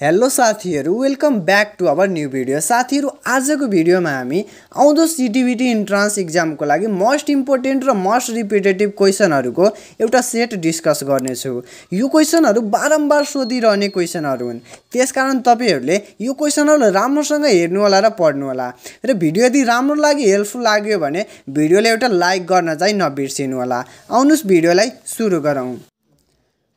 Hello साथीहरु, welcome back to our new video. साथीहरु, आजको भिडियोमा हामी आउँदो सीटीबीटी इन्ट्रान्स एक्जामको लागि मोस्ट इम्पोर्टेन्ट र मोस्ट रिपिटेटिभ क्वेशनहरुको एउटा सेट डिस्कस गर्नेछु। यो क्वेशनहरु बारम्बार सोधिरहने क्वेशनहरु हुन्। त्यसकारण तपाईहरुले यो क्वेशनहरु राम्रोसँग हेर्नु होला र पढ्नु होला। र भिडियो यदि राम्रो लाग्यो, हेल्पफुल लाग्यो भने भिडियोले एउटा लाइक गर्न चाहिँ नबिर्सिनु होला। आउनुस् भिडियोलाई सुरु गरौँ।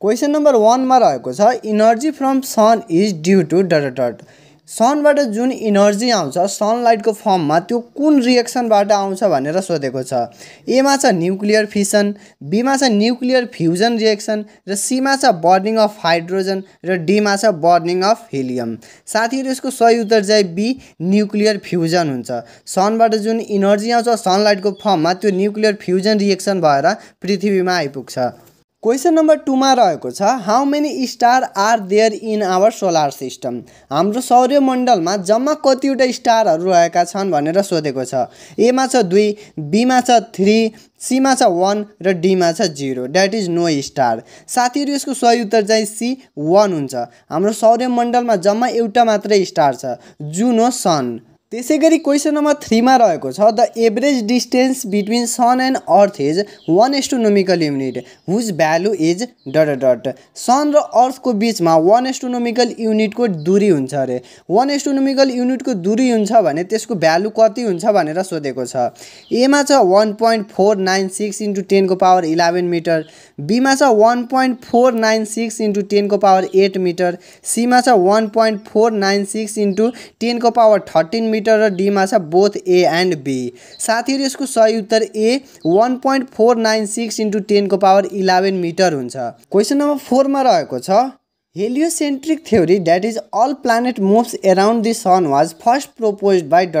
क्वेशन नम्बर 1 मा रहेको छ energy from sun is due to सनबाट जुन इनर्जी आउँछ सनलाइटको फर्ममा त्यो कुन रिएक्सनबाट आउँछ भनेर सोधेको छ। ए मा छ न्युक्लियर फिसन, बी मा छ न्युक्लियर फ्युजन रिएक्सन र सी मा छ बर्निङ अफ हाइड्रोजन र डी मा छ बर्निङ अफ हिलियम। साथीहरु, यसको सही उत्तर चाहिँ बी न्युक्लियर फ्युजन हुन्छ। सनबाट जुन इनर्जी आउँछ सनलाइटको फर्ममा त्यो न्युक्लियर फ्युजन रिएक्सन भएर पृथ्वीमा आइपुग्छ। क्वेशन नम्बर 2 मा रहेको छ how many star are there in our solar system. हाम्रो सौर्यमण्डलमा जम्मा कतिवटा स्टारहरू रहेका छन् भनेर सोधेको छ। ए मा छ 2, बी मा छ 3, सी मा छ 1 र डी मा छ 0, द्याट इज नो स्टार। साथीहरु, यसको सही उत्तर चाहिँ सी 1 हुन्छ। हाम्रो सौर्यमण्डलमा जम्मा एउटा मात्रै स्टार छ, जुन हो सन। त्यसैगरी क्वेशन नम्बर 3 मा रहेको छ the average distance between sun and earth is 1 astronomical unit whose value is sun र अर्थको बीचमा 1 एस्ट्रोनोमिकल युनिटको दूरी हुन्छ अरे। 1 एस्ट्रोनोमिकल युनिटको दूरी हुन्छ भने त्यसको भ्यालु कति हुन्छ भनेर सोधेको छ। ए मा छ 1.496 इन्टु 10 को पावर 11 मिटर, बी मा छ 1.496 इन्टु 10 को पावर 8 मिटर, सी मा छ 1.496 इन्टु 10 को पावर 13 मिटर र डी मा छ बोथ ए एन्ड बी। साथीहरु, यसको सही उत्तर ए 1.496 इन्टु 10 को पावर 11 मिटर हुन्छ। क्वेशन नम्बर 4 मा रहेको छ heliocentric theory that is all planet moves around the sun was first proposed by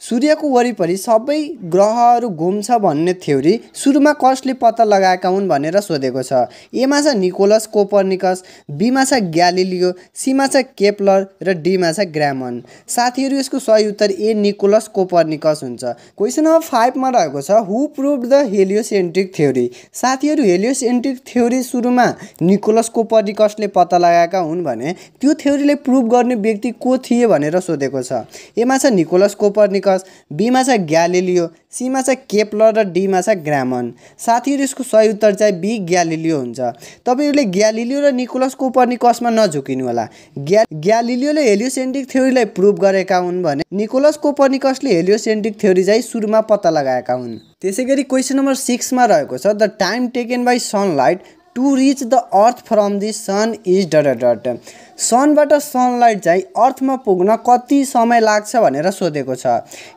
सूर्यको वरिपरि सबै ग्रहहरू घुम्छ भन्ने थ्योरी सुरुमा कसले पत्ता लगाएका हुन् भनेर सोधेको छ। ए मा छ निकोलस कोपर्निकस, बी मा छ ग्यालिलियो, सी मा छ केप्लर र डी मा छ ग्रामन। साथीहरु, यसको सही उत्तर ए निकोलस कोपर्निकस हुन्छ। क्वेशन नम्बर 5 मा रहेको छ हु प्रुभड द हेलियोसेन्ट्रिक थ्योरी। साथीहरु, हेलियोसेन्ट्रिक थ्योरी सुरुमा निकोलस कोपर्निकसले पत्ता लगाएका हुन् भने त्यो थ्योरीले प्रुभ गर्ने व्यक्ति को थिए भनेर सोधेको छ। ए मा छ निकोलस कोपर्निकस, बी मा छ ग्यालिलियो, सी मा छ केप्लर र डी मा छ ग्रामन। साथीहरु, यसको सही उत्तर चाहिँ बी ग्यालिलियो हुन्छ। तपाईहरुले ग्यालिलियो र निकोलस कोपर्निकसमा नझुकिनु होला। ग्यालिलियोले हेलियोसेन्ट्रिक थ्योरीलाई प्रुभ गरेका हुन् भने निकोलस कोपर्निकसले हेलियोसेन्ट्रिक थ्योरी चाहिँ सुरुमा पत्ता लगाएका हुन्। त्यसैगरी क्वेशन नम्बर 6 मा रहेको छ the time taken by sunlight to reach the earth from the sun is सनबाट सनलाइट चाहिँ अर्थमा पुग्न कति समय लाग्छ भनेर सोधेको छ।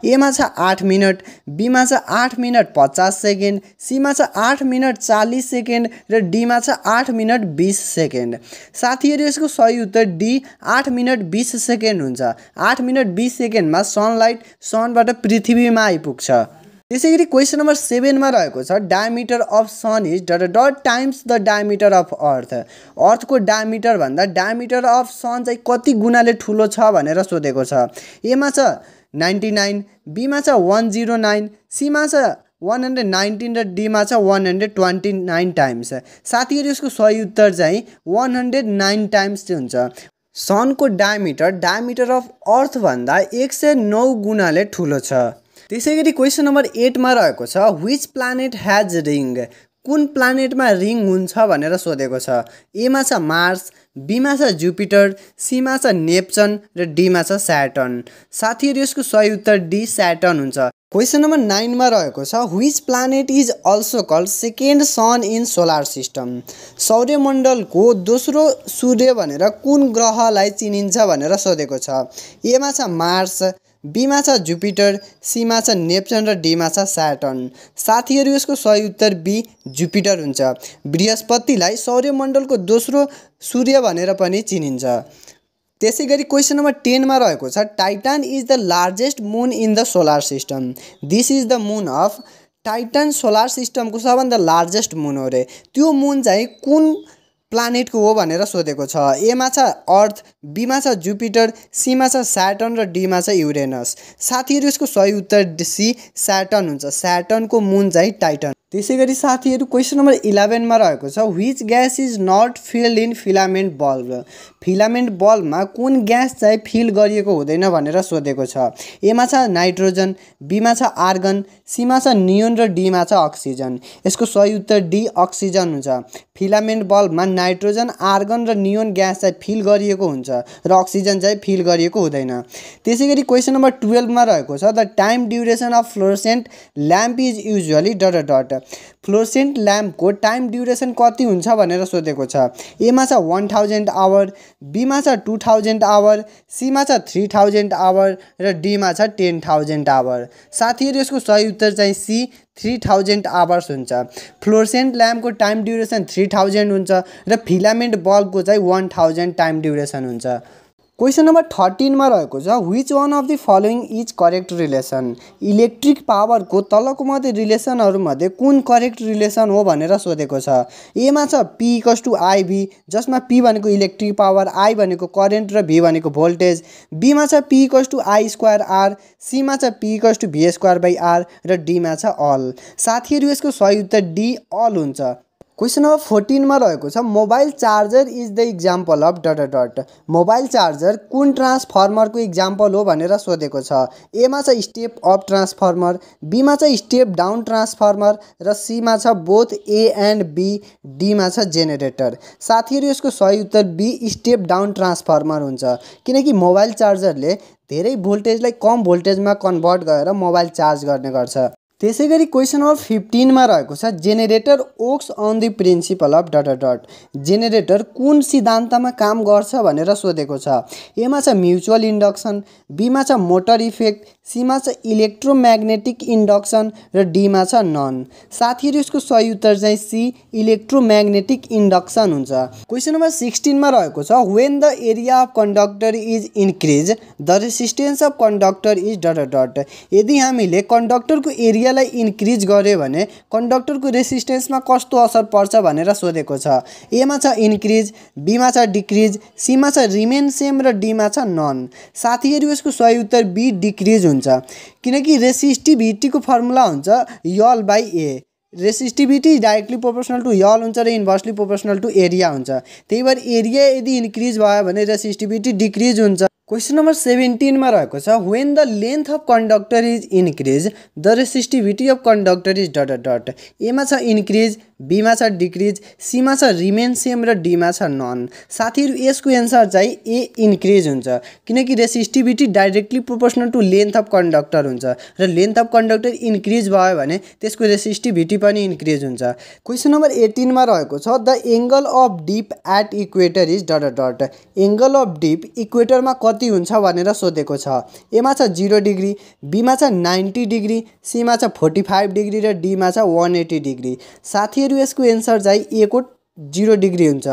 ए मा छ 8 मिनट, बी मा छ 8 मिनट 50 सेकेन्ड, सी मा छ 8 मिनट 40 सेकेन्ड र डी मा छ 8 मिनट 20 सेकेन्ड। साथीहरु, यसको सही उत्तर डी 8 मिनट 20 सेकेन्ड हुन्छ। 8 मिनट 20 सेकेन्डमा सनलाइट सनबाट पृथ्वीमा आइपुग्छ। त्यसैगरी क्वेशन नम्बर 7 मा रहेको छ diameter of sun is times the diameter of earth. अर्थको डायमिटर भन्दा डायमिटर अफ सन चाहिँ कति गुणाले ठुलो छ भनेर सोधेको छ। ए मा छ 99, बी मा छ 109, सी मा छ 119 र डी मा छ 129 टाइम्स। साथीहरु, यसको सही उत्तर चाहिँ 109 टाइम्स हुन्छ। सनको डायमिटर अफ अर्थ भन्दा 109 गुणाले ठुलो छ। त्यसैगरी क्वेशन नम्बर 8 मा रहेको छ व्हिच प्लानेट हैज रिङ। कुन प्लानेटमा रिङ हुन्छ भनेर सोधेको छ। ए मा छ मार्स, बी मा छ जुपिटर, सी मा छ नेप्चन र डी मा छ स्याटर्न। साथीहरु, यसको सही उत्तर डी स्याटर्न हुन्छ। क्वेशन नम्बर 9 मा रहेको छ which planet is also called second sun in solar system. सौर्यमण्डलको दोस्रो सूर्य भनेर कुन ग्रहलाई चिनिन्छ भनेर सोधेको छ। ए मा छ मार्स, बी मा छ जुपिटर, सी मा छ नेप्चन र डी मा छ स्याटर्न। साथीहरु, यसको सही उत्तर बी जुपिटर हुन्छ। बृहस्पतिलाई सौर्यमण्डलको दोस्रो सूर्य भनेर पनि चिनिन्छ। त्यसैगरी क्वेशन नम्बर 10 मा रहेको छ Titan is the largest moon in the solar system. This is the moon of Titan solar सिस्टमको सबभन्दा लार्जेस्ट मुन हो रे। त्यो मुन चाहिँ कुन प्लानेटको हो भनेर सोधेको छ। ए मा छ अर्थ, बी मा छ जुपिटर, सी मा छ स्याटर्न र डी मा छ युरेनस। साथीहरु, यसको सही उत्तर सी स्याटर्न हुन्छ। स्याटर्नको मुन चाहिँ टाइटन। त्यसैगरी साथीहरु क्वेशन नम्बर 11 मा रहेको छ which gas is not filled in filament bulb. Filament बल्बमा कुन ग्यास चाहिँ फिल गरिएको हुँदैन भनेर सोधेको छ। ए मा छ नाइट्रोजन, बी मा छ आर्गन, सी मा छ नियोन र डी मा छ अक्सिजन। यसको सही उत्तर डी अक्सिजन हुन्छ। फिलामेन्ट बल्बमा नाइट्रोजन, आर्गन र नियोन ग्यास चाहिँ फिल गरिएको हुन्छ र अक्सिजन चाहिँ फिल गरिएको हुँदैन। त्यसैगरी क्वेशन नम्बर 12 मा रहेको छ the time duration of fluorescent lamp is usually dot dot. Fluorescent ल्याम्पको टाइम ड्युरेसन कति हुन्छ भनेर सोधेको छ। ए मा छ 1000 आवर, बी मा छ 2000 आवर, सी मा छ 3000 आवर र डी मा छ 10000 आवर। साथीहरु यसको सही उत्तर चाहिँ सी 3000 आवर्स हुन्छ। फ्लोरोसेन्ट ल्याम्पको टाइम ड्युरेसन 3000 हुन्छ र फिलामेन्ट बल्बको चाहिँ 1000 टाइम ड्युरेसन हुन्छ। क्वेशन नम्बर 13 मा रहेको छ which one of the following is correct relation. Electric पावरको तलको मध्ये रिलेसनहरु मध्ये कुन करेक्ट रिलेसन हो भनेर सोधेको छ। ए मा छ P = IB जसमा P भनेको इलेक्ट्रिक पावर, I भनेको करेन्ट र V भनेको भोल्टेज। बी मा छ P = I²R, सी मा छ P = V²/R र डी मा छ अल। साथीहरु यसको सही उत्तर डी अल हुन्छ। क्वेशन नम्बर 14 मा रहेको छ mobile charger is the example of dot dot. Mobile charger कुन ट्रान्सफर्मरको इक्जाम्पल हो भनेर सोधेको छ। ए मा छ स्टेप अप ट्रान्सफर्मर, बी मा छ स्टेप डाउन ट्रान्सफर्मर र सी मा छ both A and B, D मा छ जेनेरेटर। साथीहरु यसको सही उत्तर बी स्टेप डाउन ट्रान्सफर्मर हुन्छ किनकि मोबाइल चार्जरले धेरै भोल्टेजलाई कम भोल्टेजमा कन्भर्ट गरेर मोबाइल चार्ज गर्ने गर्छ। त्यसैगरी क्वेशन नम्बर 15 मा रहेको छ generator works on the principle of dot dot. Generator कुन सिद्धान्तमा काम गर्छ भनेर सोधेको छ। ए मा छ म्युचुअल इन्डक्सन, बी मा छ मोटर इफेक्ट, सी मा छ इलेक्ट्रोम्याग्नेटिक इन्डक्सन र डी मा छ नन। साथीहरु यसको सही उत्तर चाहिँ सी इलेक्ट्रोम्याग्नेटिक इन्डक्सन हुन्छ। क्वेशन नम्बर 16 मा रहेको छ when the area of conductor is increase the resistance of conductor is dot dot. यदि हामीले कन्डक्टरको एरियालाई इन्क्रिज गर्यो भने कन्डक्टरको रेसिस्टेन्समा कस्तो असर पर्छ भनेर सोधेको छ। ए मा छ इन्क्रिज, बी मा छ डिक्रिज, सी मा छ रिमेन सेम र डी मा छ नन। साथीहरु यसको सही उत्तर बी डिक्रिज हुन्छ किनकि रेसिस्टिभिटीको फर्मुला हुन्छ L/A। Resistivity directly proportional to L हुन्छ र इन्भर्सली प्रोपोर्सनल टु एरिया हुन्छ। त्यही भएर एरिया यदि इन्क्रिज भयो भने रेसिस्टिभिटी डिक्रिज हुन्छ। क्वेशन नम्बर 17 मा रहेको छ when the length of conductor is increase the resistivity of conductor is dot dot. A मा छ इन्क्रिज, बी मा छ डिक्रिज, सी मा छ रिमेन सेम र डी मा छ नन। साथीहरु यसको एन्सर चाहिँ ए इन्क्रिज हुन्छ किनकि resistivity directly proportional to length of conductor हुन्छ र लेन्थ अफ कन्डक्टर इन्क्रिज भयो भने त्यसको रेसिस्टिभिटी पनि इन्क्रिज हुन्छ। क्वेशन नम्बर 18 मा रहेको छ the angle of dip at equator is dot dot. Angle of dip इक्वेटरमा कति हुन्छ भनेर सोधेको छ। ए मा छ 0 डिग्री, बी मा छ 90 डिग्री, सी मा छ 45 डिग्री र डी मा छ 180 डिग्री। साथीहरु यसको एन्सर चाहिँ ए को 0 डिग्री हुन्छ।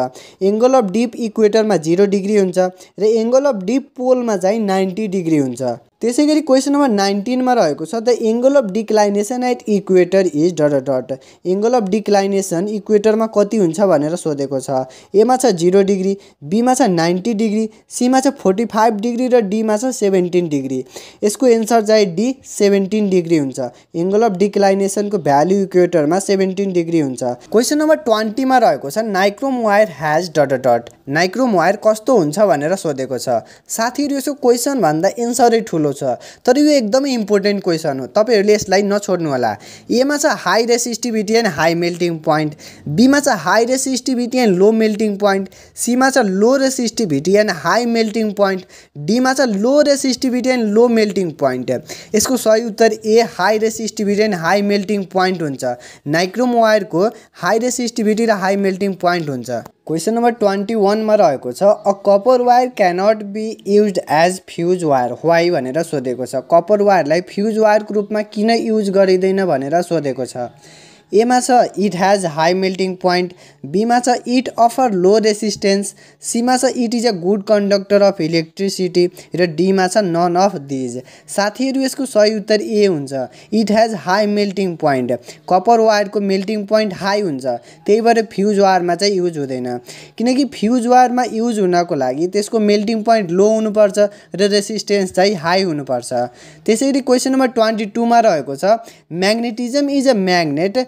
एंगल अफ डिप इक्वेटरमा 0 डिग्री हुन्छ र एंगल अफ डिप पोलमा चाहिँ 90 डिग्री हुन्छ। त्यसैगरी क्वेशन नम्बर 19 मा रहेको छ the angle of declination at equator is dot dot. Angle of declination इक्वेटरमा कति हुन्छ भनेर सोधेको छ। ए मा छ 0 डिग्री, बी मा छ 90 डिग्री, सी मा छ 45 डिग्री र डी मा छ 17 डिग्री। यसको एन्सर चाहिँ डी 17 डिग्री हुन्छ। एंगल अफ डिक्लाइनेसनको भ्यालु इक्वेटरमा 17 डिग्री हुन्छ। क्वेशन नम्बर 20 मा रहेको छ nichrome wire has dot dot. Nichrome wire कस्तो हुन्छ भनेर सोधेको छ। साथीहरु यसको क्वेशन भन्दा एन्सरै ठुलो छ तर यो एकदमै इम्पोर्टेन्ट क्वेशन हो, तपाईहरुले यसलाई नछोड्नु होला। ए मा छ high resistivity and high melting point, B मा छ high resistivity and low melting point, C मा छ low resistivity and high melting point, D मा छ low resistivity and low melting point. यसको सही उत्तर A high resistivity and high melting point हुन्छ। नाइक्रोम वायरको हाई रेसिस्टिभिटी र हाई मेल्टिङ पोइन्ट हुन्छ। क्वेशन नम्बर 21 मा रहेको छ a copper wire cannot be used as fuse wire why भनेर सोधेको छ। कपर वायरलाई फ्युज वायरको रूपमा किन युज गरिँदैन भनेर सोधेको छ। ए मा छ it has high melting point, B मा छ it offer low resistance, C मा छ it is a good conductor of electricity र डी मा छ नन अफ दिज। साथीहरु यसको सही उत्तर ए हुन्छ। It has high melting point. कपर वायरको मेल्टिङ पोइन्ट हाई हुन्छ त्यही भएर फ्युज वायरमा चाहिँ युज हुँदैन किनकि फ्युज वायरमा युज हुनको लागि त्यसको मेल्टिङ पोइन्ट लो हुनुपर्छ र रेसिस्टेन्स चाहिँ हाई हुनुपर्छ। त्यसैगरी क्वेशन नम्बर 22 मा रहेको छ magnetism is a magnet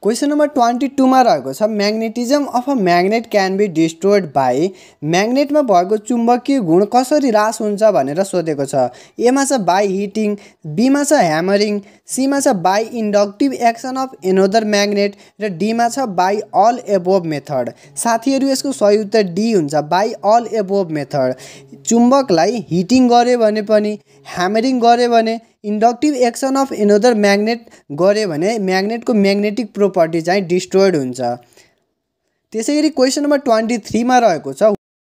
question number 22 मा रहेको छ magnetism of a magnet can be destroyed by म्याग्नेटमा भएको चुम्बकीय गुण कसरी ह्रास हुन्छ भनेर सोधेको छ। एमा छ बाई हिटिङ, बीमा छ ह्यामरिङ, सीमा छ by inductive action of another magnet र डीमा छ बाई अल एबोभ मेथड। साथीहरू यसको सही उत्तर डी हुन्छ, बाई अल एबोभ मेथड। चुम्बकलाई हिटिङ गर्यो भने पनि, ह्यामरिङ गर्यो भने, inductive action of another magnet गर्यो भने म्याग्नेटको म्याग्नेटिक प्रोपर्टी चाहिँ डिस्ट्रोयड हुन्छ। त्यसै गरी क्वेसन नम्बर 23 मा रहेको छ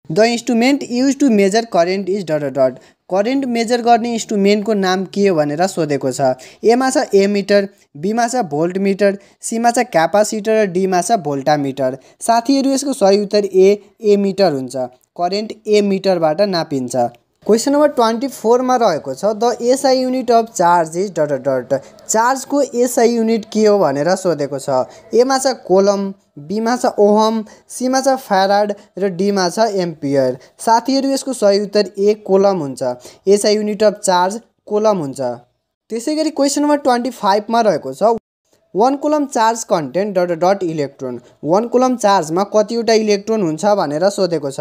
the instrument use to measure current is dot dot. Current measure गर्ने इन्स्ट्रुमेन्टको नाम के हो भनेर सोधेको छ। एमा छ एमिटर, बीमा छ भोल्ट मिटर, सीमा छ क्यापासिटर र डीमा छ भोल्टामिटर। साथीहरू यसको सही उत्तर एमिटर हुन्छ। करेन्ट एमिटरबाट नापिन्छ। क्वेसन नम्बर 24 मा रहेको छ the SI unit of charge is dot dot. चार्जको एसआई युनिट के हो भनेर सोधेको छ। एमा छ कोलम, बीमा छ ओहम, सीमा छ फ्याराड र डीमा छ एम्पियर। साथीहरू यसको सही उत्तर कोलम हुन्छ। SI unit of charge coulomb हुन्छ। त्यसै गरी क्वेसन नम्बर 25 मा रहेको छ 1 coulomb charge content dot dot electron. 1 coulomb चार्जमा कतिवटा इलेक्ट्रोन हुन्छ भनेर सोधेको छ।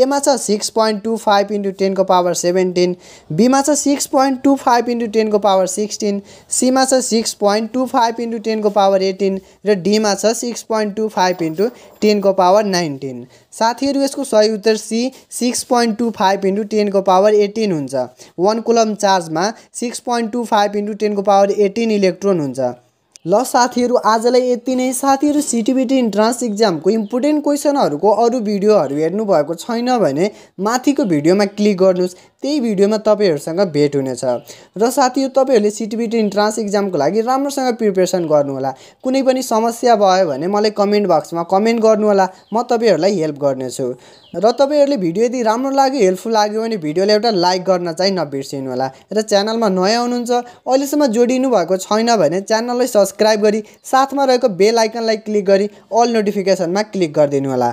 एमा छ 6.25 × 10⁻17, बीमा छ 6.25 × 10⁻16, सीमा छ 6.25 × 10⁻18 र डीमा छ 6.25 × 10⁻19। साथीहरू यसको सही उत्तर सी 6.25 × 10⁻18 हुन्छ। 1 कुलम चार्जमा 6.25 × 10⁻18 इलेक्ट्रोन हुन्छ। ल साथीहरू आजलाई यति नै। साथीहरू सिटिबिटी इन्ट्रान्स इक्जामको इम्पोर्टेन्ट क्वेसनहरूको अरू भिडियोहरू हेर्नुभएको छैन भने माथिको भिडियोमा क्लिक गर्नुहोस्, त्यही भिडियोमा तपाईँहरूसँग भेट हुनेछ। र साथीहरू तपाईँहरूले सिटिबिटी इन्ट्रान्स इक्जामको लागि राम्रोसँग प्रिपरेसन गर्नुहोला। कुनै पनि समस्या भयो भने मलाई कमेन्ट बक्समा कमेन्ट गर्नुहोला, म तपाईँहरूलाई हेल्प गर्नेछु। र तपाईँहरूले भिडियो यदि राम्रो लाग्यो, हेल्पफुल लाग्यो भने भिडियोलाई एउटा लाइक गर्न चाहिँ नबिर्सिनु होला। र च्यानलमा नयाँ हुनुहुन्छ, अहिलेसम्म जोडिनु भएको छैन भने च्यानललाई सब्सक्राइब गरी साथमा रहेको बेल आइकनलाई क्लिक गरी अल नोटिफिकेसनमा क्लिक गरिदिनु होला।